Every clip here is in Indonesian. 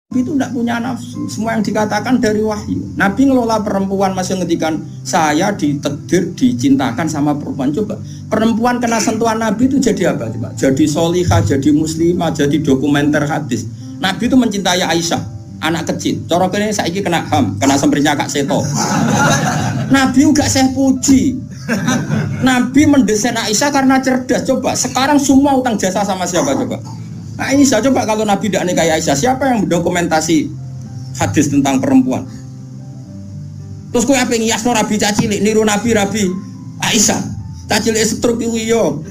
Nabi itu tidak punya nafsu, semua yang dikatakan dari wahyu. Nabi ngelola perempuan masih ngedikan saya ditedir, dicintakan sama perempuan. Coba perempuan kena sentuhan Nabi itu jadi apa? Coba jadi solihah, jadi muslimah, jadi dokumenter hadis. Nabi itu mencintai Aisyah, anak kecil. Coroknya saya kena ham, kena semprinya Kak Seto. Nabi enggak saya puji. Nabi mendesain Aisyah karena cerdas. Coba sekarang semua utang jasa sama siapa coba? Aisyah. Coba kalau Nabi tidak nikahi Aisyah, siapa yang mendokumentasi hadis tentang perempuan? Terus kowe ape ngiasno Rabi cacilik niru Nabi Aisyah. Cacilik stroke iku yo.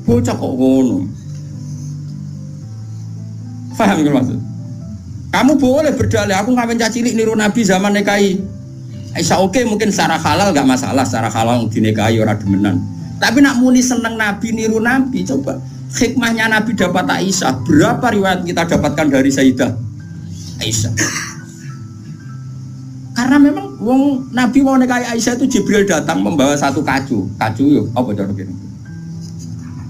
Bocah kok ngono. Paham gitu maksud? Kamu boleh berdalih aku ngawin cacilik niru Nabi zaman nikahi Aisyah. Oke, mungkin secara halal enggak masalah, secara halal dinikahi ora demenan. Tapi nak muni seneng Nabi niru Nabi, coba hikmahnya Nabi dapat Aisyah. Berapa riwayat kita dapatkan dari Sayyidah Aisyah? Karena memang wong Nabi mau nikahi Aisyah itu Jibril datang membawa satu kacu yuk, apa cara gini?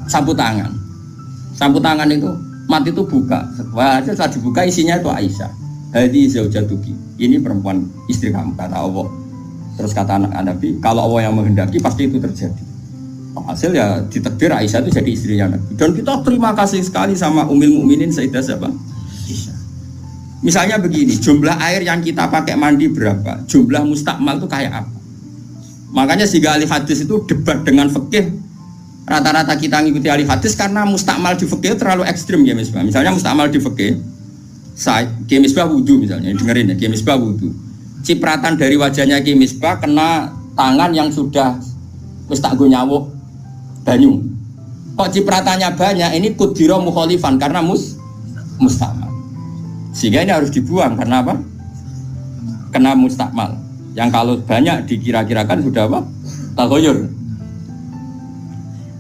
Sapu tangan itu mati itu buka. Wah, setelah dibuka isinya itu Aisyah. Hadi zaujatuki. Ini perempuan istri kamu kata Allah. Terus kata anak Nabi, kalau Allah yang menghendaki pasti itu terjadi. Hasil ya ditakdir Aisyah itu jadi istrinya Nabi. Dan kita terima kasih sekali sama Ummul Mukminin Sayyidah siapa? Aisyah. Misalnya begini, jumlah air yang kita pakai mandi berapa? Jumlah mustakmal itu kayak apa? Makanya sehingga ahli hadis itu debat dengan fikih. Rata-rata kita ngikuti ahli hadis karena mustakmal di fikih terlalu ekstrim ya Misbah. Misalnya mustakmal di fikih, Ki Misbah wudu misalnya, dengerin ya, Ki Misbah wudu. Cipratan dari wajahnya Ki Misbah kena tangan yang sudah wis tak go nyawuk banyu. Kok cipratannya banyak? Ini kudiro mukhalifan karena mustakmal. Sehingga ini harus dibuang karena apa? Kena mustakmal. Yang kalau banyak dikira-kirakan sudah apa? Taghayyur.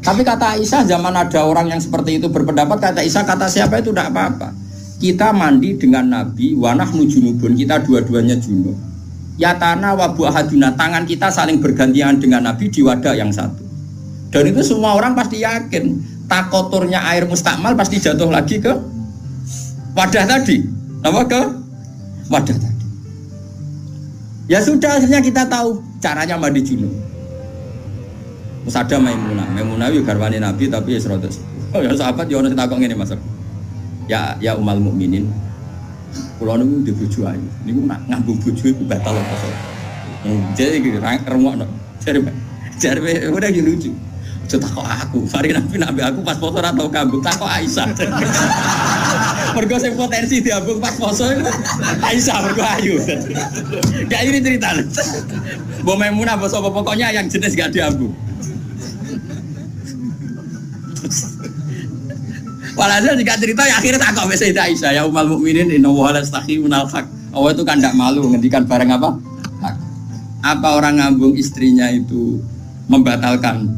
Tapi kata Aisyah, zaman ada orang yang seperti itu berpendapat, kata Aisyah, kata siapa itu tidak apa-apa. Kita mandi dengan Nabi, wa nahnu junubun, kita dua-duanya junub. Yatana wa bu ahaduna, tangan kita saling bergantian dengan Nabi di wadah yang satu. Dan itu semua orang pasti yakin, takoturnya air mustakmal pasti jatuh lagi ke wadah tadi. Apa ke wadah tadi? Ya sudah, akhirnya kita tahu caranya mandi junub. Terus ada Maimunah itu garwane Nabi tapi ya serodos. Oh ya sahabat ya ono takok ngene Mas. Ya Ummul Mukminin. Kula niku ndek bojo ayu. Niku ngambung bojo iku batal apa so. Jadi rungokno. Jare udah lucu. Aja takok aku. Fari Nabi aku pas poso ora tau ngambung takok Aisyah. Mergo sing potensi diambung pas poso Aisyah mergo ayu. Gak ini cerita. Mbok Maimunah apa sapa pokoknya yang jenis gak diambung. Walhasil jika cerita ya akhirnya tak kok Sayyidah Aisyah ya Ummul Mukminin inna wa la stahi minal haq. Allah itu kan tidak malu ngendikan barang apa? Hak. Apa orang ngambung istrinya itu membatalkan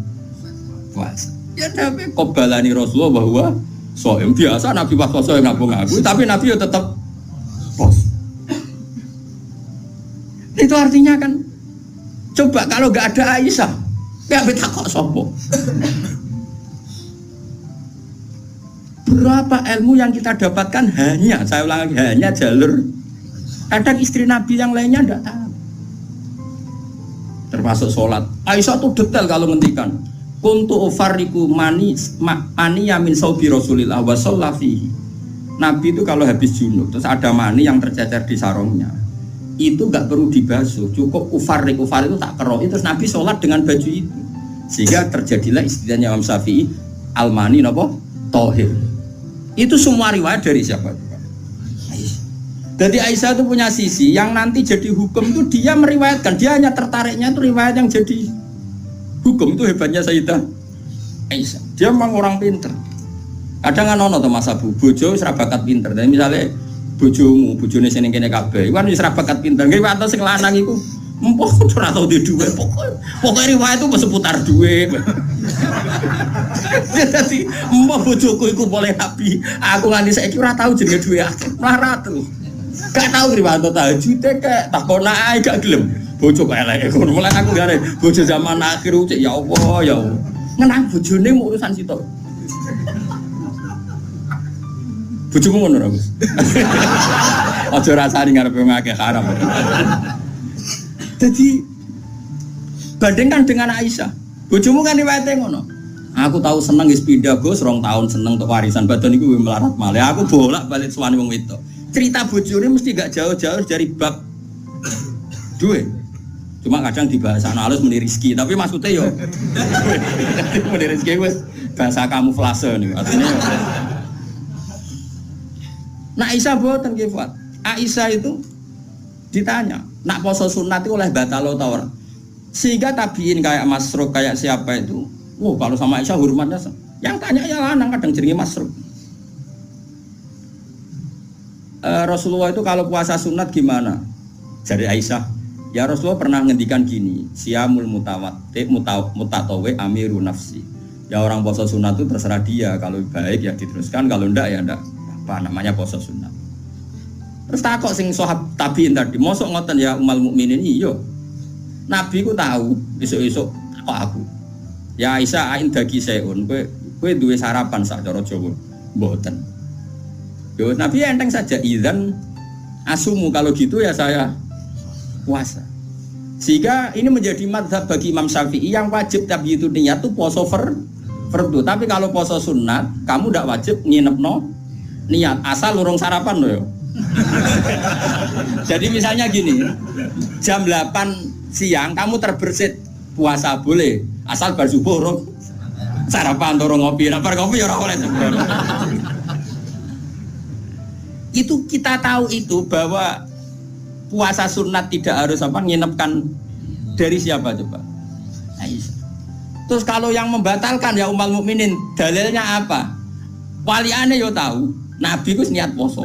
puasa? Ya Nabi qobalani Rasulullah bahwa soem biasa Nabi pas puasa yang ngambung aku, tapi Nabi ya tetap puasa. Itu artinya kan coba kalau enggak ada Aisyah, ya tak kok sopo. Berapa ilmu yang kita dapatkan hanya, saya ulang lagi, hanya jalur. Kadang istri Nabi yang lainnya tidak tahu. Termasuk sholat. Aisyah tuh detail kalau ngendikan. Kuntu ufarriku mani yamin saubi Rasulillah wa shallafihi. Nabi itu kalau habis junub, terus ada mani yang tercecer di sarungnya. Itu enggak perlu dibasuh, cukup ufar itu tak keroh. Terus Nabi sholat dengan baju itu. Sehingga terjadilah istilahnya Imam Syafi'i al-mani napa? Tohir. Itu semua riwayat dari siapa? Aisyah. Jadi Aisyah itu punya sisi yang nanti jadi hukum itu dia meriwayatkan, dia hanya tertariknya itu riwayat yang jadi hukum. Itu hebatnya Sayyidah Aisyah. Dia memang orang pinter. Kadang kan ono to Mas Abu, bojo ora bakat pinter. Dan misalnya bojone sing kene kabeh, iku kan wis ora bakat pinter. Nggih wae sing lanang iku empuk ora tau duwe duwe pokoke riwayat itu seputar duwe. Jadi mbok bojoku iku boleh Nabi. Aku nganti saiki ora tau jenenge duwe akeh. Melarat terus. Gak tau riwayat tahajud kek takon ae gak gelem. Bojo kok elek ngono. Mulane aku gare bojo zaman akhir cek ya Allah ya Allah. Ngenang bojone mau urusan sitok. Bojomu ngono ora, Gus? Aja rasani ngarepe ngakeh haram. Jadi bandingkan dengan Aisyah. Bojomu kan riwayate ngono. Aku tahu seneng wis pindah Gus, 2 tahun seneng untuk warisan badan iku melarat malih. Aku bolak-balik suwani wong wedok. Cerita bojone mesti gak jauh-jauh dari bab duwe. Cuma kadang dibahas halus muni rezeki, tapi maksudnya yo muni rezeki wis bahasa kamuflase niku. Artinya yo. Nah Aisyah boten nggih, Fuad. Aisyah itu ditanya, nak poso sunat itu oleh batalo ta ora? Sehingga tabiin kayak Masruq kayak siapa itu, kalau sama Aisyah hormatnya. Yang tanya ya lanang kadang jenenge Masruq. Rasulullah itu kalau puasa sunat gimana? Jadi Aisyah, ya Rasulullah pernah ngendikan gini, siyamul mutatawi amiru nafsi. Ya orang puasa sunat itu terserah dia, kalau baik ya diteruskan, kalau enggak ya enggak. Apa namanya puasa sunat. Terus takok sing sahabat tabiin tadi, mosok ngoten ya umal mukminin iya. Nabi ku tahu esuk-esuk takok aku. Ya Aisyah ain dagi seun, kowe duwe sarapan sak cara Jawa. Mboten. Yo Nabi enteng saja idzan asumu kalau gitu ya saya puasa. Sehingga ini menjadi mazhab bagi Imam Syafi'i yang wajib tabiitu niat itu poso fardu. Tapi kalau poso sunat, kamu ndak wajib nginepno niat asal urung sarapan loh. Jadi misalnya gini, jam 8 siang kamu terbersit puasa boleh, asal bar subuh urung sarapan urung ngopi, bar ngopi ora oleh. Itu kita tahu itu bahwa puasa sunat tidak harus nginepkan dari siapa coba? Aisyah. Terus kalau yang membatalkan ya ummul mukminin, dalilnya apa? Waliane yo tahu, Nabi ku niat poso.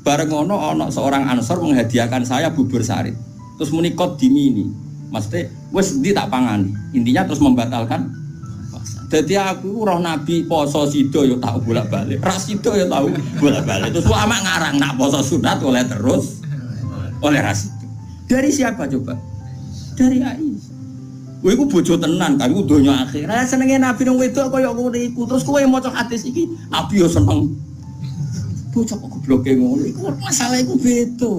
Bareng ono seorang Ansor menghadiahkan saya bubur sarit. Terus muni qadimi ini. Maksudnya wis ndi tak pangani. Intinya terus membatalkan puasa. Dadi aku roh Nabi poso sida yo tak bolak-balik. Ras sida yo tahu bolak-balik. Terus ulama ngarang nak poso sunat oleh terus oleh ras itu. Dari siapa coba? Dari Aisyah. Kowe iku bojo tenan kan iku donya akhir. Senenge Nabi nang wedok kaya ngono iku. Terus kowe maca hadis iki, Nabi yo seneng. Bocah kok gobloke ngono iku masalah iku beda.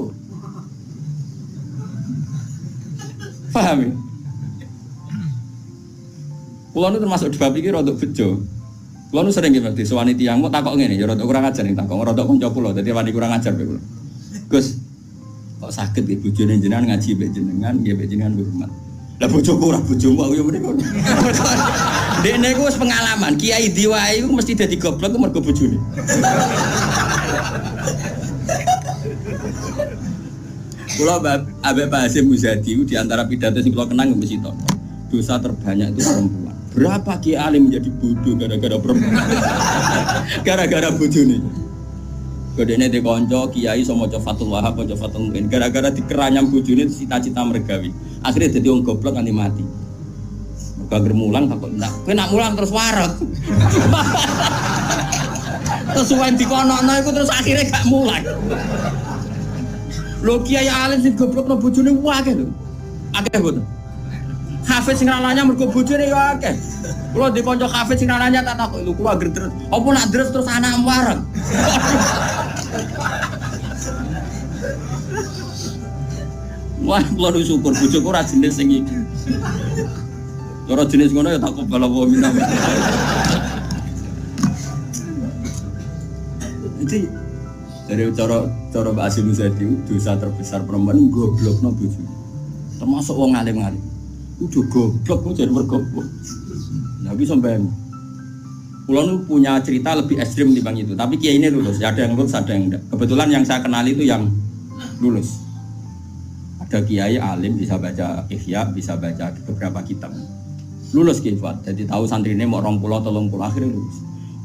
Paham ya? Kulo nu termasuk di bab iki rada bejo. Kulo nu sering nggih disowani tiyang kok takok ngene ya rada kurang ajar ning takok rada kanca kula dadi wani kurang ajar kowe. Gus, kok saged nggih bojone jenengan ngaji mbek jenengan nggih mbek jenengan hormat. Lah bojoku ora bojomu aku yo mrene ngono. Dekne ku wis pengalaman, kiai diwae iku mesti dadi goblok mergo bojone. Kula Habib Hasyim Muzadi di antara pidato sing kula kenang mesti to. Dosa terbanyak itu perempuan. Berapa kiai alim menjadi bodoh gara-gara perempuan? Gara-gara bojone. Godene de kanca kiai iso maca Fathul Wahhab, maca Fathul Muin. Gara-gara dikeranyam bojone cita-cita mergawi. Akhirnya dadi wong goblok nganti mati. Mergo mulang takut ndak. Kowe nak mulang terus waret. Terus suwen dikonokno iku terus akhirnya gak mulang. Lho kiai alim sing goblokno bojone akeh lho. Akeh mboten. Hafiz sing nalanya mergo bojone yo akeh. Kula di kanca hafiz sing nalanya tak takok lho kula ager terus. Apa nak terus anak wareng. Wah, kula syukur bojoku ora jenis sing iki. Ora jenis ngono ya tak kobal apa minam. Jadi dari cara Mbak Hasyim Muzadi dosa terbesar perempuan goblokno bojo. Termasuk wong alim-alim. Udah goblok kok jadi bergoblok. Nah bisa mbak. Kulo nu punya cerita lebih ekstrim dibanding itu. Tapi kiai ini lulus. Ada yang lulus, ada yang enggak. Kebetulan yang saya kenal itu yang lulus. Ada kiai alim bisa baca Ihya, bisa baca beberapa kitab. Lulus kiai Fuad. Jadi tahu santrine mau 20 30 akhirnya lulus.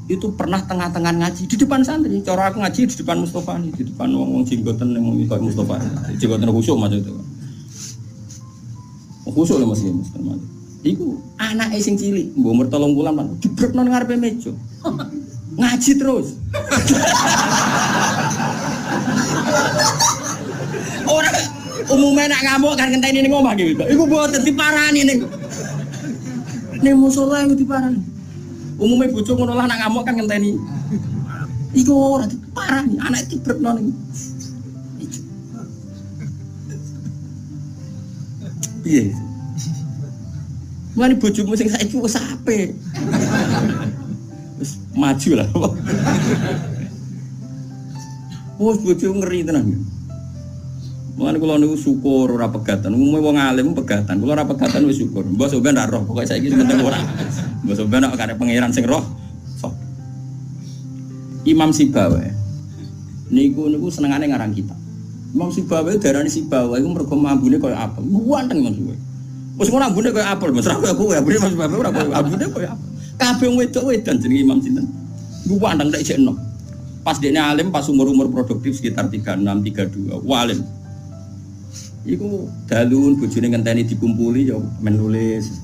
Itu pernah tengah-tengah ngaji di depan santri. Cara aku ngaji di depan Mustafa nih, di depan wong jenggoten yang ngikut Mustafa. Jenggoten khusyuk maksud itu. Khusyuk lho Mas Mustafa. Iku anake sing cilik, mbok umur 3 bulan man, dibrekno ning ngarepe meja. Ngaji terus. Ora umumnya nak ngamuk kan ngenteni ning omah iki. Iku mboten diparani ning musala iku diparani. Umumnya bojo ngono lah nak ngamuk kan ngenteni Iku ora parah nih, anak dibrekno ning. Piye? Mane bojomu sing saiki wis apik. Wis maju lah. Wes bojomu ngeri tenan. Mulane kula niku syukur ora pegatan. Umume wong alim pegatan. Kula ora pegatan wis syukur. Mbok sampean ra roh, pokoke saiki penting ora. Mbok sampean nek karep pangeran sing roh. Sok. Imam Sibawa. Niku senengane ngarang kitab. Imam Sibawa darani Sibawa iku mergo ambune koyo apel. Ganteng Mas kowe. Wis ngono ambune koyo apel, Mas. Ra koyo ambune Mas Sibawa ora koyo ambune koyo apel. Kabeh wong wedok-wedan jenenge Imam sinten. Ganteng nek jekno. Pas dekne alim pas umur-umur produktif sekitar 36 32. Alim. Iku dalun bojone ngenteni dikumpuli ya menulis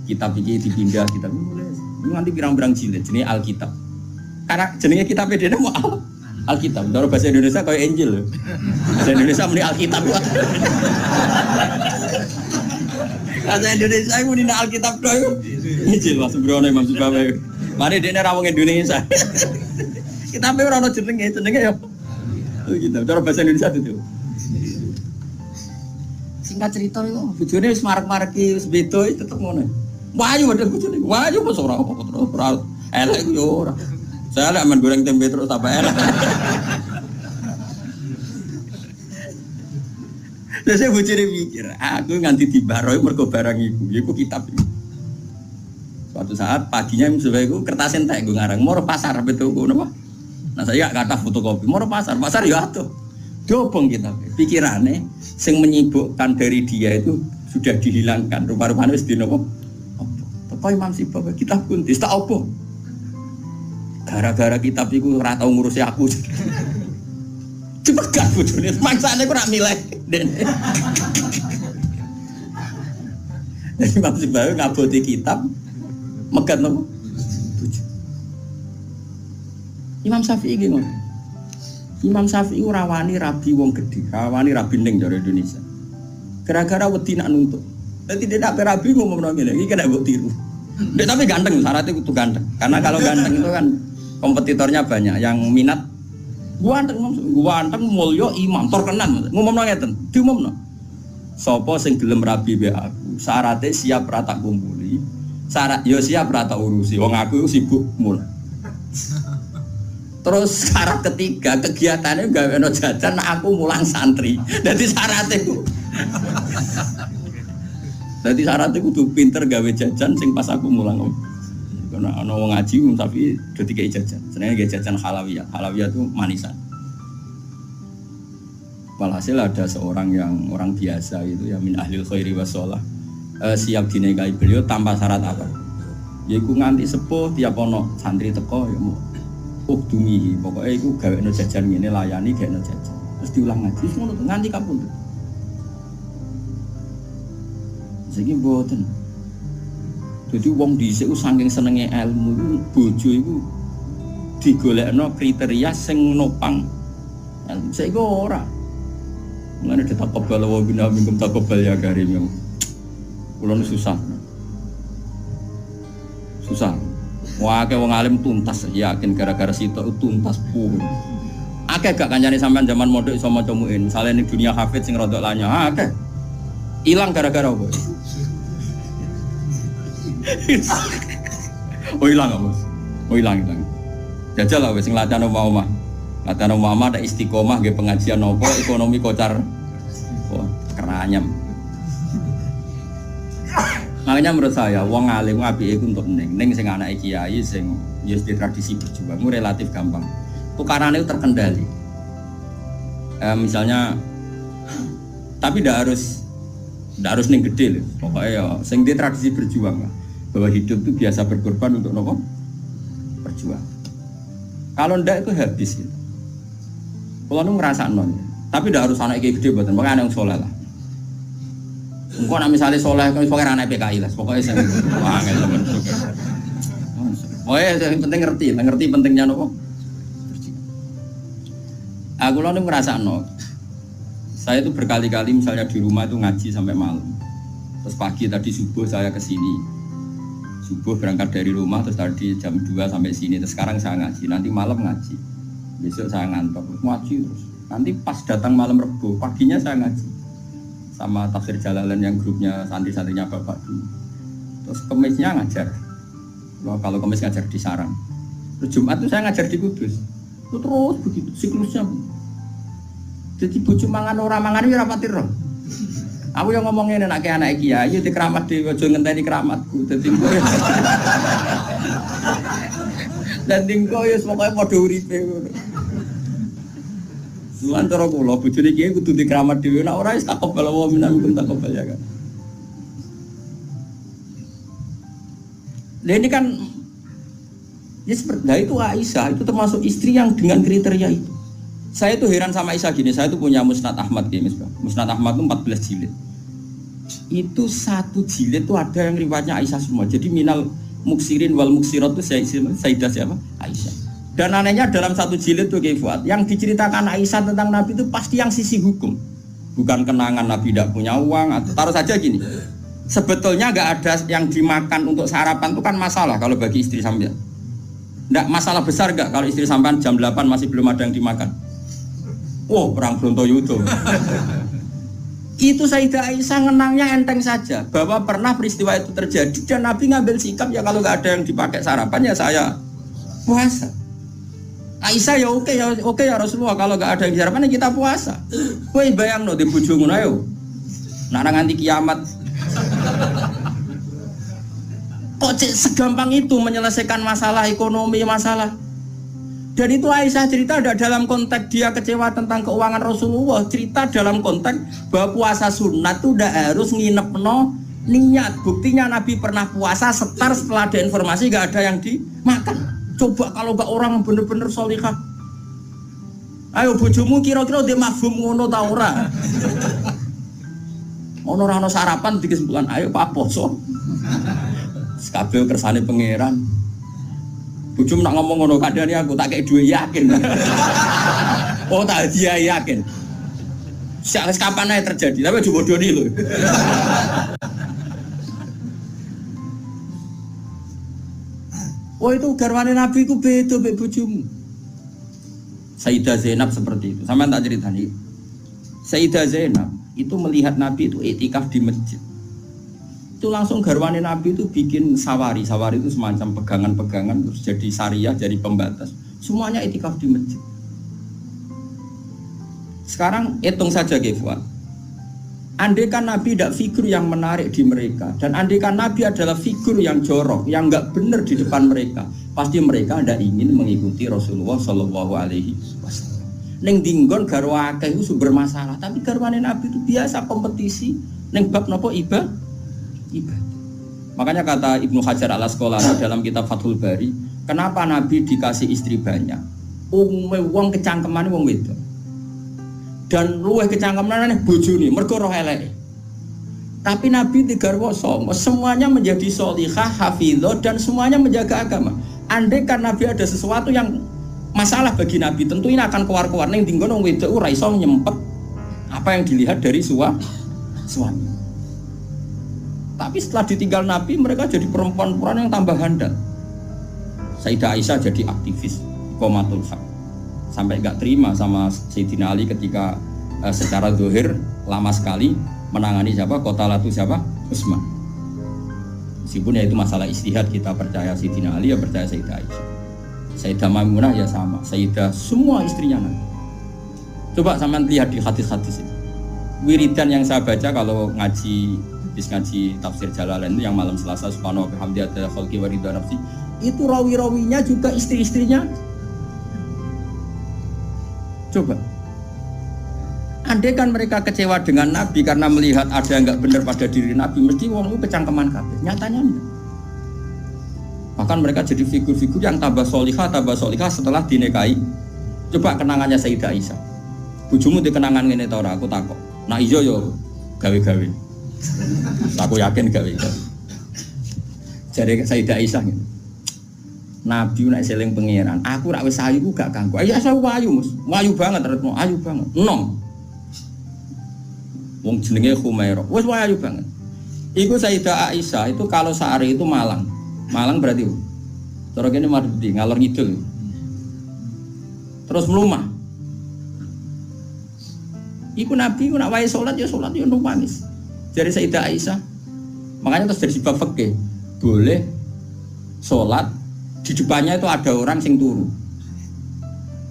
kitab iki dipindah kitab nulis. Nganti pirang-pirang jilid jenenge Alkitab. Karena jenenge kitab dene mau Alkitab. Dalam bahasa Indonesia kayak Injil. Bahasa Indonesia muni Alkitab. Bahasa Indonesia muni Alkitab doang. Injil Mas Brono Imam Sibawa. Mari dene ra wong Indonesia. Kitabe ora ono jenenge ya. Alkitab. Dalam bahasa Indonesia itu. Singkat cerita itu, bojone wis marek-mareki wis beda tetep ngono. Wayu padha bojone. Wayu apa ora apa terus ora elek ku yo ora. Saya lek men goreng tempe terus tambah elek. Terus saya bojone mikir, aku nganti dibaroi mergo barang iku kitab iki. Suatu saat paginya misalnya iku kertas entek gue ngarang moro pasar betul gue napa. Nah saya gak kata fotokopi, moro pasar ya atuh. Dobong kita, pikirannya yang menyibukkan dari dia itu sudah dihilangkan. Rupa-rupanya wis dino apa? Teko Imam Sibawa kitab kuntis tak apa? Gara-gara kitab iku ora tau ngurusi aku. Cepegat bojone, mangsane ku ora milih. Jadi Imam Sibawa ngaboti kitab megat nopo? Imam Syafi'i iki ngono. Imam Syafi'i rawani rabi wong gedhe, rawani rabi ning jare Indonesia. Gara-gara wedi nak nuntut. Dadi dia nak rabi ngomong ngene, iki kena mbok tiru. Nek tapi ganteng, syaratnya kudu ganteng. Karena kalau ganteng itu kan kompetitornya banyak yang minat. Ganteng mulya imam terkenal. Ngomong ngeten, diumumno. Sapa sing gelem rabi be aku, syaratnya siap ra tak kumpuli. Syarat yo siap ra tak urusi. Wong aku sibuk mulai. Terus syarat ketiga kegiatannya gawe no jajan aku mulang santri. Jadi syaratnya ku. Jadi syaratnya ku tuh pinter gawe jajan sing pas aku mulang. Karena ana wong ngaji tapi do dikai jajan. Senenge jajan halawiyah. Halawiyah itu manisan. Walhasil ada seorang yang orang biasa itu ya min ahlil khairi wassalah. Siap dinikahi beliau tanpa syarat apa. Yaiku nganti sepuh tiap ono santri teko ya mau ukdumi, pokoknya itu gawe no jajan ini layani gawe no jajan terus diulang ngaji, semua itu nganti kapundhut jadi mboten jadi wong dhisik saking senenge ilmu bojo iku digolekno kriteria sing nopang ilmu saiki ora ngene ditakobal wa bina minkum takobal ya karim kula susah wah ke wong alim tuntas yakin gara-gara sitok tuntas pun. Akeh gak kancane sampean zaman mondok iso maca muin. Misale ning dunia hafid sing rodok lanya, akeh. Ilang gara-gara apa? Oh ilang apa, Mas? Oh ilang. Jajal lah wis sing latihan omah-omah. Latihan omah ada istiqomah nggih pengajian apa ekonomi kocar. Wah, keranyam. Makanya menurut saya, wong alim apike iku untuk ning sing anake kiai sing ya di tradisi berjuang relatif gampang. Tukarane itu terkendali. Misalnya, tapi tidak harus ning gede lho. Pokoknya ya sing di tradisi berjuang lah. Bahwa hidup itu biasa berkorban untuk nopo? Berjuang. Kalau ndak itu habis gitu. Kalau nu ngrasakno. Tapi tidak harus anak kiai gede mboten, makanya yang soleh lah. Engko nek misale soleh kok pokoke anak PKI lah, pokoke sing angel temen. Yang penting ngerti pentingnya nopo? Aku lho ngrasakno. Saya itu berkali-kali misalnya di rumah itu ngaji sampai malam. Terus pagi tadi subuh saya ke sini. Subuh berangkat dari rumah terus tadi jam 2 sampai sini. Terus sekarang saya ngaji, nanti malam ngaji. Besok saya ngantor ngaji terus. Nanti pas datang malam Rebo, paginya saya ngaji sama tafsir Jalalain yang grupnya santri-santrinya bapak dulu. Terus Kemisnya ngajar. Kalau Kemis ngajar di Sarang. Terus Jumat itu saya ngajar di Kudus. Itu terus begitu siklusnya. Jadi bojo mangan ora mangan ya ora pati roh. Aku yang ngomongin anak kiai di keramat dhewe aja ngenteni keramatku. Dadi kowe. Dan dingko ya pokoke padha uripe ngono. Luan cara kula bojone kiai kudu di keramat dhewe nek ora wis takobal wa minkum takobal ya kan. Nah ini kan ya seperti itu Aisyah itu termasuk istri yang dengan kriteria itu. Saya tuh heran sama Aisyah gini, saya tuh punya Musnad Ahmad gini, Musnad Ahmad itu 14 jilid. Itu satu jilid tuh ada yang riwayatnya Aisyah semua. Jadi minal muksirin wal muksirat itu Sayyidah siapa? Aisyah. Dan anehnya dalam satu jilid tuh Fuad, yang diceritakan Aisyah tentang Nabi itu pasti yang sisi hukum. Bukan kenangan Nabi tidak punya uang atau taruh saja gini. Sebetulnya nggak ada yang dimakan untuk sarapan itu kan masalah kalau bagi istri sampean. Nggak masalah besar nggak kalau istri sampean jam 8 masih belum ada yang dimakan. Oh, perang Brontoyudo. Itu Sayyidah Aisyah ngenangnya enteng saja bahwa pernah peristiwa itu terjadi dan Nabi ngambil sikap ya kalau nggak ada yang dipakai sarapan ya saya puasa. Aisyah ya oke ya Rasulullah kalau nggak ada yang sarapan ya kita puasa. Kowe bayangno di bojomu ayo. Nak nganti kiamat. Kok segampang itu menyelesaikan masalah ekonomi masalah. Dan itu Aisyah cerita ada dalam konteks dia kecewa tentang keuangan Rasulullah. Cerita dalam konteks bahwa puasa sunat itu udah harus nginepno niat. Buktinya Nabi pernah puasa setar setelah ada informasi gak ada yang dimakan. Coba kalau gak orang bener-bener sholihah. Ayo bojomu kira-kira dia mafhum ngono ta ora? Ono ora ono sarapan di kesimpulan ayo Pak poso. Kabeh kersane pangeran. Bujum nak ngomong ngono kadane aku tak kek duwe yakin. Oh tak dia yakin. Siapa kapan aja terjadi, tapi coba bodoni lho. Oh itu garwane Nabi ku beda mbek bojomu. Sayyidah Zainab seperti itu. Sampeyan tak ceritani. Sayyidah Zainab itu melihat Nabi itu iktikaf di masjid. Itu langsung garwane Nabi itu bikin sawari itu semacam pegangan-pegangan terus jadi syariah, jadi pembatas semuanya iktikaf di masjid. Sekarang hitung saja Fuad, andaikan Nabi tidak figur yang menarik di mereka dan andaikan Nabi adalah figur yang jorok yang nggak benar di depan mereka, pasti mereka ada ingin mengikuti Rasulullah Shallallahu Alaihi Wasallam. Neng dinggon garwa akeh itu sumber masalah, tapi garwane Nabi itu biasa kompetisi neng bab nopo ibadah. Makanya kata Ibnu Hajar al-Asqalani dalam kitab Fathul Bari, kenapa Nabi dikasih istri banyak? Wong kecangkemane wong wedok. Dan luwih kecangkemane bojone mergo roh eleke. Tapi Nabi digarwa songo, semuanya menjadi sholihah, hafizah dan semuanya menjaga agama. Andai kan Nabi ada sesuatu yang masalah bagi Nabi, tentu ini akan keluar-keluar ning dinggon wong wedok ora iso nyempet apa yang dilihat dari suami. Tapi setelah ditinggal Nabi, mereka jadi perempuan-perempuan yang tambah handal. Sayyidah Aisyah jadi aktivis Qomatul Haq. Sampai gak terima sama Sayyidina Ali ketika secara zahir lama sekali menangani siapa? Qatalatu siapa? Utsman. Meskipun ya itu masalah ijtihad, kita percaya Sayyidina Ali ya percaya Sayyidah Aisyah. Sayyidah Maimunah ya sama, Sayyidah semua istrinya Nabi. Coba sampean lihat di hadis-hadis ini. Wiridan yang saya baca kalau ngaji tafsir Jalalain itu yang malam Selasa subhanahu wa bihamdihi adada khalqi wa ridha nafsi, itu rawi-rawinya juga istri-istrinya. Coba andai kan mereka kecewa dengan Nabi karena melihat ada yang enggak benar pada diri Nabi, mesti wong itu kecangkeman kabeh. Nyatanya enggak. Bahkan mereka jadi figur-figur yang tambah solihah setelah dinikahi. Coba kenangannya Sayyidah Aisyah. Bojomu di kenangan ngene ta ora? Aku takok. Nah iya yo gawe-gawe. Aku yakin gak bisa. Jadi Sayyidah Aisyah gitu. Nabi nak seling pangeran. Aku rak wis ayu gak kanggo. Ayo saya ayu Mus. Ayu banget retno, ayu banget. Enom. Wong jenenge Khumairah. Wis ayu banget. Iku Sayyidah Aisyah itu kalau sehari itu Malang. Malang berarti cara kene Mardi ngalor ngidul. terus melumah. Iku Nabi ku nak wae salat ya nangis. Dari Sayyidah Aisyah. Makanya terus dari bab fikih boleh salat di depannya itu ada orang sing turu.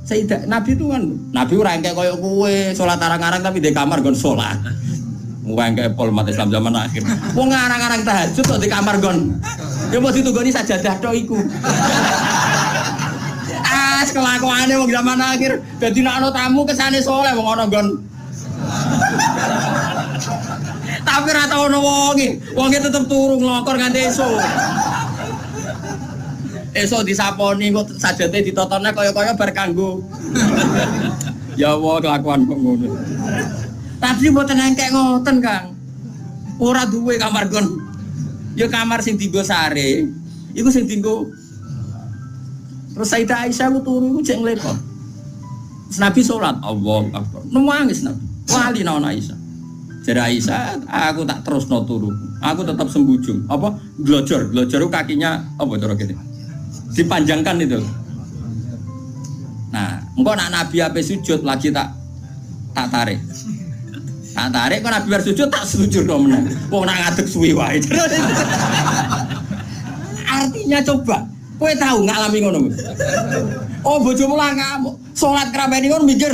Sayyidah Nabi itu kan Nabi ora engke koyo kowe salat arang-arang tapi di kamar gon salat. Wong engke pol umat Islam zaman akhir. Wong arang-arang tahajud kok di kamar gon. Ya mesti tunggoni sajadah tok iku. Kelakuane wong zaman akhir. Dadi nek ana tamu kesane saleh wong ana nggon. Tapi ora tau ono wonge tetep turu nglokor nganti esuk. Esuk disaponi kok sajate ditotone kaya-kaya bar kanggo. Ya Allah kelakuan kok ngono. Tapi mboten engkek ngoten, Kang. Ora duwe kamar nggon. Ya kamar sing dienggo sare. Iku sing dienggo. Terus Sayyidah Aisyah ku turu iku jek nglepot. Nabi salat, Allahu Akbar. Nangis Nabi. Wali naon Aisyah. Jare Aisyah, aku tak terusno turu. Aku tetap sembujung. Apa? Glojor kakinya apa cara kene? Dipanjangkan itu. Nah, engko nak Nabi ape sujud lagi tak tarik. Tak tarik kok Nabi bar sujud tak sujud kok meneh. Wong nak ngadeg suwi wae. Artinya coba, kowe tahu ngalami ngono. Oh, bojomu lah ngamuk. Salat krameni kon mikir.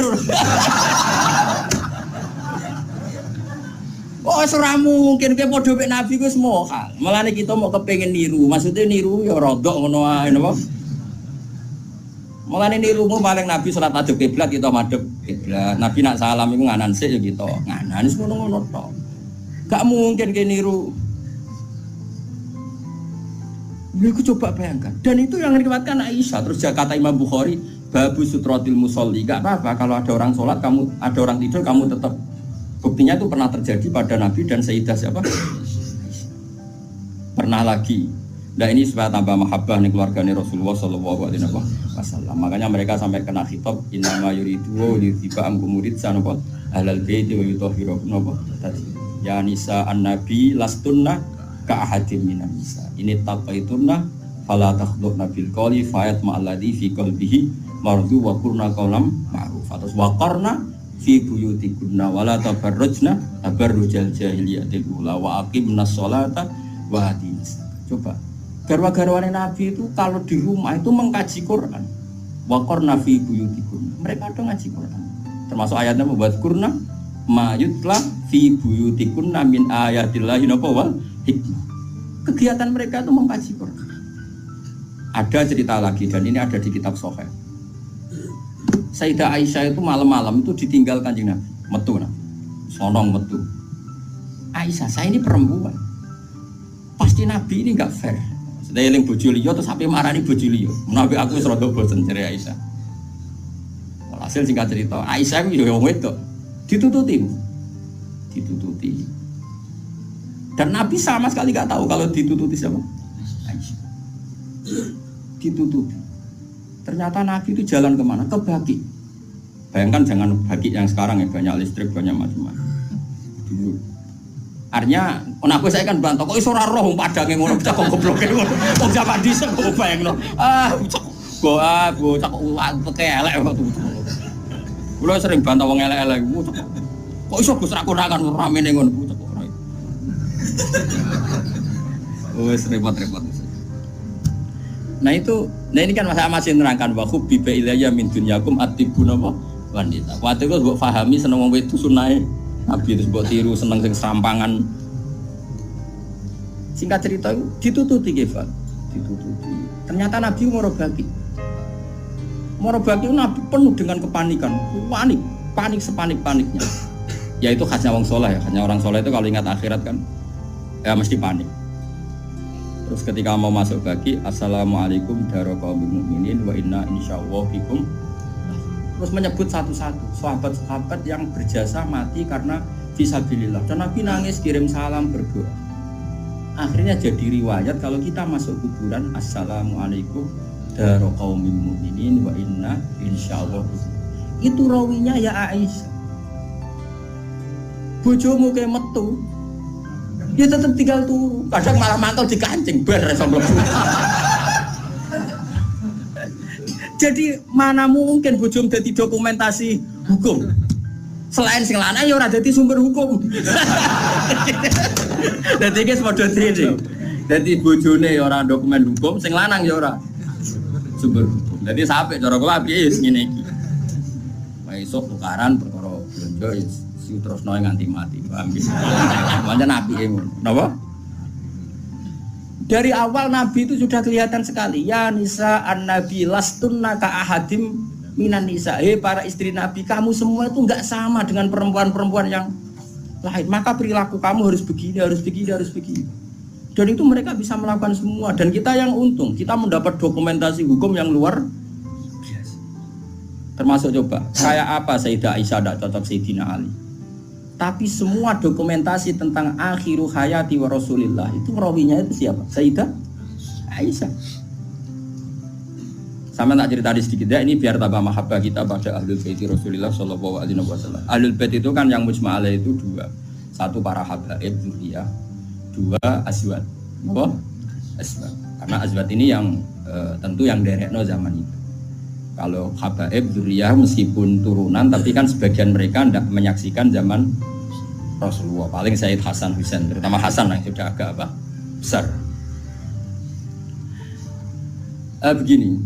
Oh, ora mungkin kowe padha mek Nabi ku semua hal. Mulane kita mau kepengin niru. Maksudnya niru ya rodok ngono ae napa? Mulane niru mu paling Nabi salat madhep kiblat kita madhep kiblat. Nabi nak salam iku nganan sik ya kita. Nganan wis ngono-ngono tok. Gak mungkin kowe niru. Iku coba bayangkan. Dan itu yang diriwayatkan Aisyah. Terus kata Imam Bukhari, babu sutratil musolli. Gak apa-apa kalau ada orang sholat, ada orang tidur, kamu tetap. Buktinya itu pernah terjadi pada Nabi dan Sayyidah siapa? Pernah lagi. Nah ini supaya tambah mahabbah nih keluarganya Rasulullah Sallallahu Alaihi Wasallam. Makanya mereka sampai kena khitab innama yuridu wa yuthiba amkumurid sanapa ahlal baiti wa yutahhirukum napa ya nisa an-nabi lastunna ka ahadim minan nisa. Ini taqaitunna fala takhdurna bil qawli fayat ma'alladhi fi qalbihi mardu wa qurna qawlam ma'ruf. Atas waqarna fi buyutikunna wala tabarrujna tabarrujal jahiliyatil ula wa aqimnas sholata wa hadinas. Coba garwa-garwane Nabi itu kalau di rumah itu mengkaji Quran. Wa qarna fi buyutikunna. Mereka ada ngaji Quran. Termasuk ayatnya membuat kurna ma yutla fi buyutikunna min ayatillahi wal hikmah. Kegiatan mereka itu mengkaji Quran. Ada cerita lagi dan ini ada di kitab Sahih. Sayyidah Aisyah itu malam-malam itu ditinggal Kanjeng Nabi, metu nah. Sonong metu. Aisyah, saya ini perempuan. Pasti Nabi ini enggak fair. Sedaya eling bojo liya terus sampe marani bojo liya. Nabi aku wis rada bosen jare Aisyah. Hasil singkat cerita, Aisyah ku yo wedok. Ditututi. Dan Nabi sama sekali enggak tahu kalau ditututi siapa. Aisyah. Ditututi. Ternyata Nabi itu jalan kemana? Ke Baqi. Bayangkan jangan Baqi yang sekarang ya banyak listrik, banyak macam-macam. Dulu. Artinya, aku saya kan bantah kok iso ora roh padange ngono bisa kok gobloke ngono. Wong zaman dhisik kok bayangno. Cak ulang elek waktu itu. Kulo sering bantah wong elek-elek. Kok iso Gus ra konangan ramene ngono. Wes repot-repot. Nah ini kan masih nerangkan wa hubbiba ilayya min dunyakum atibun apa wanita. Waktu itu mbok pahami seneng wong wedok sunahe Nabi terus mbok tiru seneng sing serampangan. Singkat cerita itu ditututi Kefal. Ditututi. Ternyata Nabi Morobaki itu Nabi penuh dengan kepanikan. Panik sepanik-paniknya. Ya itu khasnya wong saleh ya. Khasnya orang saleh itu kalau ingat akhirat kan ya mesti panik. Terus ketika mau masuk Baqi, assalamualaikum daraqaumil mukminin wa inna insyaallah bikum. Terus menyebut satu-satu sahabat-sahabat yang berjasa mati karena fisabilillah. Dan Nabi nangis kirim salam berdoa. Akhirnya jadi riwayat kalau kita masuk kuburan assalamualaikum daraqaumil mukminin wa inna insyaallah bikum. Itu rawinya ya Aisyah. Bojomu kayak metu. Dia tetap tinggal turu, kadang malah mantul dikancing ber sambil Jadi mana mungkin bojom dadi dokumentasi hukum. Selain sing lanang ya ora dadi sumber hukum. Dadi iki padha dene. Dadi bojone ya ora dokumen hukum, sing lanang ya ora sumber hukum. Dadi sampe cara kula piye wis ngene iki. Wae esuk tukaran perkara blonjo si terusno nganti mati. Paham iki. Pancen apike ngono. Napa? Dari awal Nabi itu sudah kelihatan sekali. Ya nisa an-nabi lastunna ka ahadim minan nisa. Para istri Nabi, kamu semua itu enggak sama dengan perempuan-perempuan yang lain. Maka perilaku kamu harus begini, harus begini, harus begini. Dan itu mereka bisa melakukan semua. Dan kita yang untung, kita mendapat dokumentasi hukum yang luar biasa. Termasuk coba, kayak apa Sayyidah Aisyah tidak cocok Sayyidina Ali. Tapi semua dokumentasi tentang akhiru hayati wa Rasulillah itu rawinya itu siapa? Sayyidah Aisyah. Sama tak cerita sedikit ya, ini biar tambah mahabbah kita pada Ahlul Bait Rasulillah sallallahu alaihi wasallam. Ahlul Bait itu kan yang mujma' alaih itu dua. Satu para habaib dzurriyyah, dua azwat. Apa? Azwat. Karena azwat ini yang tentu yang derekno zaman itu. Kalau habaib dzurriyyah meskipun turunan tapi kan sebagian mereka tidak menyaksikan zaman Rasulullah. Paling Sayyid Hasan Husain, terutama Hasan yang sudah agak besar. Begini,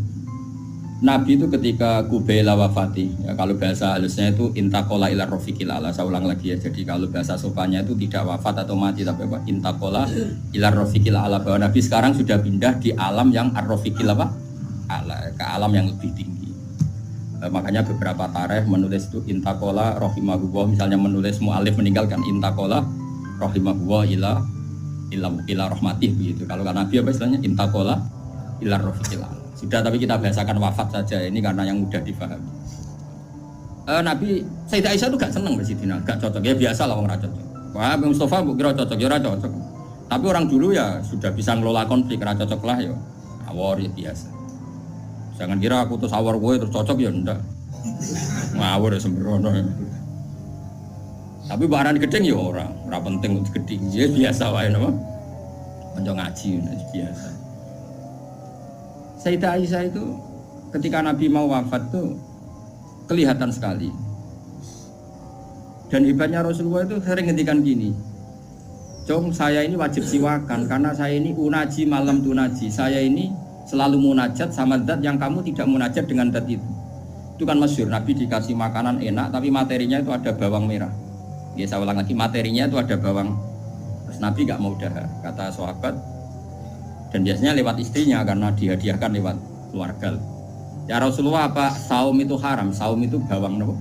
Nabi itu ketika Kubaila wafati, ya kalau bahasa halusnya itu intaqala ila rafiqil ala. Saya ulang lagi ya. Jadi kalau bahasa sopannya itu tidak wafat atau mati tapi apa? Intaqala ila rafiqil ala. Bahwa Nabi sekarang sudah pindah di alam yang ar-rafiqil apa? Ala, ke alam yang lebih tinggi. Makanya beberapa tarikh menulis itu intaqala rahimahullah, misalnya menulis mu'alif meninggalkan intaqala rahimahullah ila rahmatih begitu. Kalau kan Nabi apa istilahnya intaqala ila rafiqil ala. Sudah, tapi kita biasakan wafat saja ini karena yang mudah difahami. Nabi Sayyidah Aisyah itu gak seneng Sidina, gak cocok. Ya biasa lah orang cocok. Wah, Mustafa kira cocok, ya cocok. Tapi orang dulu ya sudah bisa ngelola konflik, kira cocok lah ya. Awor ya biasa. Jangan kira aku terus awar gue terus cocok ya ndak. Ngawur ya sembrono. Tapi barang gedeng ya ora penting untuk gedeng. Ya biasa wae napa. Kanca ngaji biasa. Sayyidah Aisyah itu ketika Nabi mau wafat tuh kelihatan sekali. Dan hebatnya Rasulullah itu sering ngendikan gini. "Cung, saya ini wajib siwakan karena saya ini unaji malam tunaji. Saya ini selalu munajat sama zat yang kamu tidak munajat dengan zat itu." Itu kan masyhur, Nabi dikasih makanan enak tapi materinya itu ada bawang merah. Ya saya ulang lagi, materinya itu ada bawang. Terus Nabi gak mau dahar, kata sahabat. Dan biasanya lewat istrinya karena dihadiahkan lewat keluarga. Ya Rasulullah, apa saum itu haram? Saum itu bawang apa?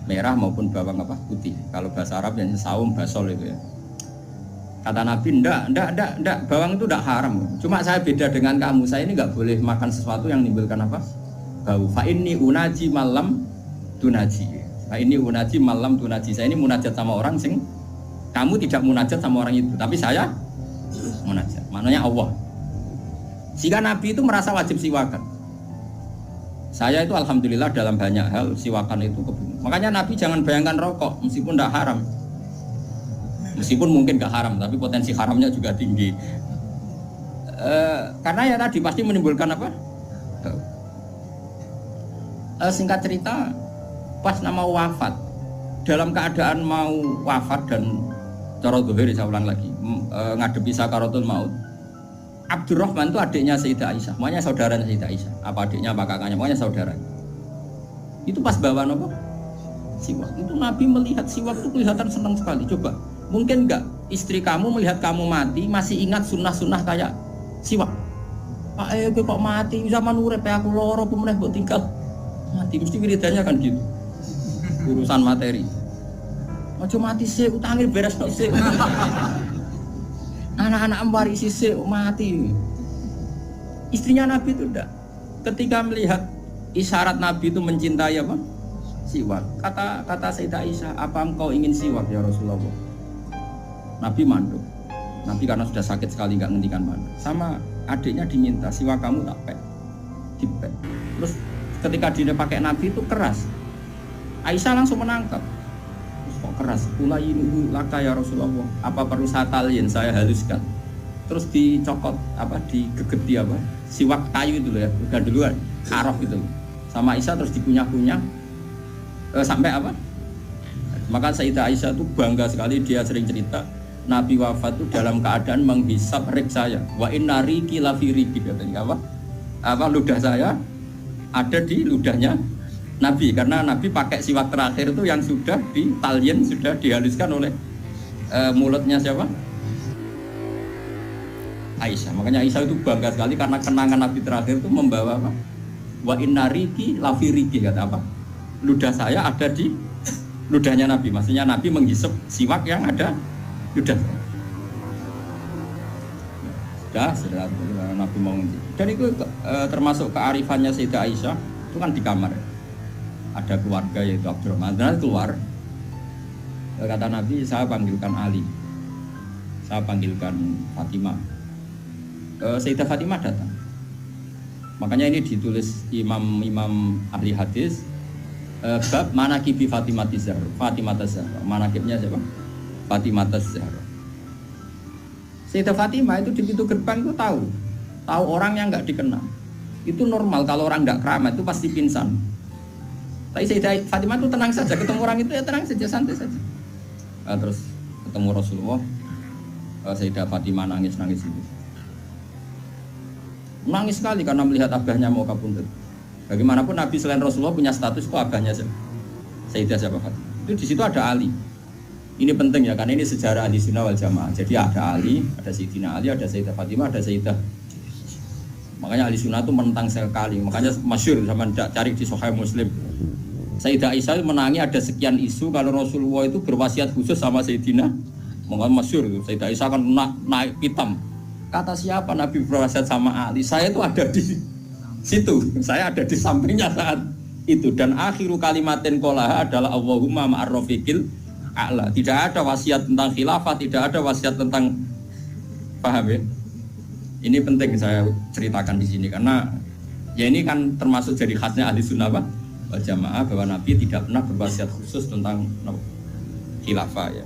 Merah maupun bawang apa? Putih. Kalau bahasa Arab yang saum basol itu ya. Kata Nabi, enggak, bawang itu enggak haram. Cuma saya beda dengan kamu, saya ini enggak boleh makan sesuatu yang menimbulkan apa? Bau. Fa inni unaji malam tunaji. Fa inni unaji malam tunaji. Saya ini munajat sama orang sing kamu tidak munajat sama orang itu, tapi saya munajat. Maknanya Allah. Jika Nabi itu merasa wajib siwakan. Saya itu alhamdulillah dalam banyak hal siwakan itu kebunuh. Makanya Nabi jangan bayangkan rokok meskipun enggak haram. Meskipun mungkin gak haram, tapi potensi haramnya juga tinggi. Karena ya tadi pasti menimbulkan apa? Singkat cerita, pas nama wafat, dalam keadaan mau wafat dan cara zuhir, saya ulang lagi, ngadepi sakaratul maut. Abdurrahman itu adiknya Sayyidah Aisyah, makanya saudaranya Sayyidah Aisyah. Apa adiknya, apa kakaknya, makanya saudaranya. Itu pas bawa apa? Siwak. Itu Nabi melihat siwak itu kelihatan senang sekali. Coba. Mungkin enggak istri kamu melihat kamu mati masih ingat sunnah-sunnah kayak siwak. Pak kok mati zaman urip aku loro pemeneh mbok tinggal mati, mesti wiridannya kan gitu. Urusan materi. Ojo mati sih, utangi beres tok sih. Anak-anak mbari sisik mati. Istrinya Nabi itu enggak. Ketika melihat isyarat Nabi itu mencintai apa? Siwak. Kata Sayyidah Aisyah, "Apa engkau ingin siwak ya Rasulullah?" Nabi manduk. Nabi karena sudah sakit sekali nggak ngendikan manduk. Sama adiknya diminta, siwak kamu tak pek. Dipek. Terus ketika dia pakai Nabi itu keras. Aisyah langsung menangkap. Kok keras? Ulai ini laka ya Rasulullah. Apa perlu saya talin, saya haluskan. Terus dicokot apa digegeti apa? Siwak kayu itu loh ya. Udah duluan. Araf itu. sama Aisyah terus dikunyah-kunyah sampai apa? Maka Sayyidah Aisyah itu bangga sekali, dia sering cerita Nabi wafat itu dalam keadaan menghisap rik saya. Wa inna riki lafi riki, katanya apa ludah saya ada di ludahnya Nabi, karena Nabi pakai siwak terakhir itu yang sudah ditalyen, sudah dihaluskan oleh mulutnya siapa? Aisyah. Makanya Aisyah itu bangga sekali karena kenangan Nabi terakhir itu membawa apa? Wa inna riki lafi riki, kata apa? Ludah saya ada di ludahnya Nabi. Maksudnya Nabi menghisap siwak yang ada ludah. Sudah Nabi mau ngunci. Dan itu termasuk kearifannya Sayyidah Aisyah. Itu kan di kamar ada keluarga yaitu Abdurrahman. Dan keluar, kata Nabi, saya panggilkan Ali, saya panggilkan Fatimah. Sayyidah Fatimah datang. Makanya ini ditulis imam ahli hadis, bab manaqibi Fatimah Zahra. Fatimah Zahra, manaqibnya siapa? Fatimah Zahra. Sayyidah Fatimah itu di pintu gerbang itu tahu orang yang nggak dikenal. Itu normal, kalau orang nggak keramat itu pasti pingsan. Tapi Sayyidah Fatimah itu tenang saja, ketemu orang itu ya tenang saja, santai saja. Terus ketemu Rasulullah, Sayyidah Fatimah nangis itu. Nangis sekali karena melihat abahnya mau kabundut. Bagaimanapun Nabi selain Rasulullah punya status itu abahnya Sayyidah siapa Fatimah. Itu di situ ada Ali. Ini penting ya, karena ini sejarah Ahli Sunnah wal Jamaah. Jadi ada Ali, ada Sayyidina Ali, ada Sayyidah Fatimah, ada Sayyidah. Makanya Ahli Sunnah itu menentang sekali. Makanya masyhur zaman cari di Sahih Muslim. Sayyidah Aisyah menangi ada sekian isu kalau Rasulullah itu berwasiat khusus sama Sayyidina. Makanya masyhur itu Sayyidah Aisyah kan naik pitam. Kata siapa Nabi berwasiat sama Ali? Saya itu ada di situ. Saya ada di sampingnya saat itu. Dan akhiru kalimatin qolaha adalah Allahumma ma'arrafiqil a'la. Tidak ada wasiat tentang khilafah, tidak ada wasiat tentang, paham ya? Ini penting saya ceritakan di sini karena ya ini kan termasuk jadi khasnya Ahli Sunnah wal Jamaah, bahwa Nabi tidak pernah berwasiat khusus tentang khilafah ya.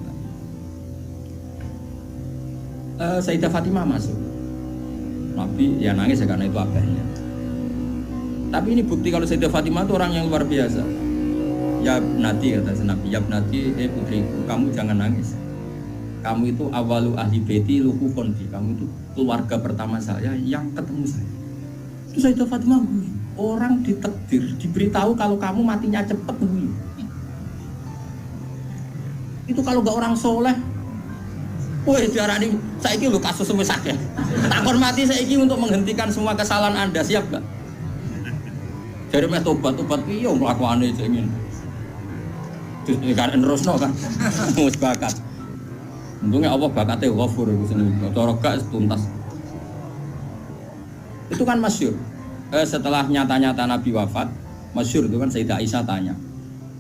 Sayyidah Fatimah masuk. Nabi ya nangis ya karena itu abahnya. Tapi ini bukti kalau Sayyidah Fatimah itu orang yang luar biasa. Ya Nabi, kata Nabi, ya Nabi, putriku, kamu jangan nangis. Kamu itu awalu ahli baiti luhu kondi. Kamu itu keluarga pertama saya yang ketemu saya. Itu Sayyidah Fatimah, orang ditakdir, diberitahu kalau kamu matinya cepat. Itu kalau gak orang soleh, woi diarani, saya ini lo kasus semua sakit. Takon mati saya ini untuk menghentikan semua kesalahan Anda, siap gak? Jadi meh tobat iya melakukan itu ingin. Terus kan nerusno kan, mus bakat. Untungnya Allah bakatnya ghafur itu sendiri. Cara gak tuntas. Itu kan masyhur. Setelah nyata-nyata Nabi wafat, masyhur itu kan Sayyidah Aisyah tanya.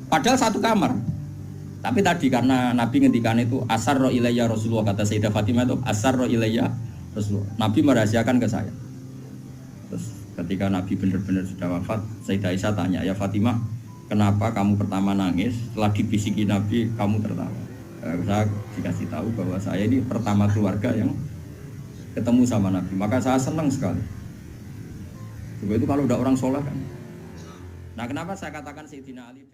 Padahal satu kamar. Tapi tadi karena Nabi ngendikan itu asarro ilayya Rasulullah, kata Sayyidah Fatimah itu asarro ilayya Rasulullah. Nabi merahasiakan ke saya. Terus ketika Nabi benar-benar sudah wafat, Sayyidah Aisyah tanya, ya Fatimah, kenapa kamu pertama nangis? Setelah dibisiki Nabi, kamu tertawa. Saya dikasih tahu bahwa saya ini pertama keluarga yang ketemu sama Nabi. Maka saya senang sekali. Coba itu kalau udah orang soleh kan. Nah kenapa saya katakan Sayyidina Ali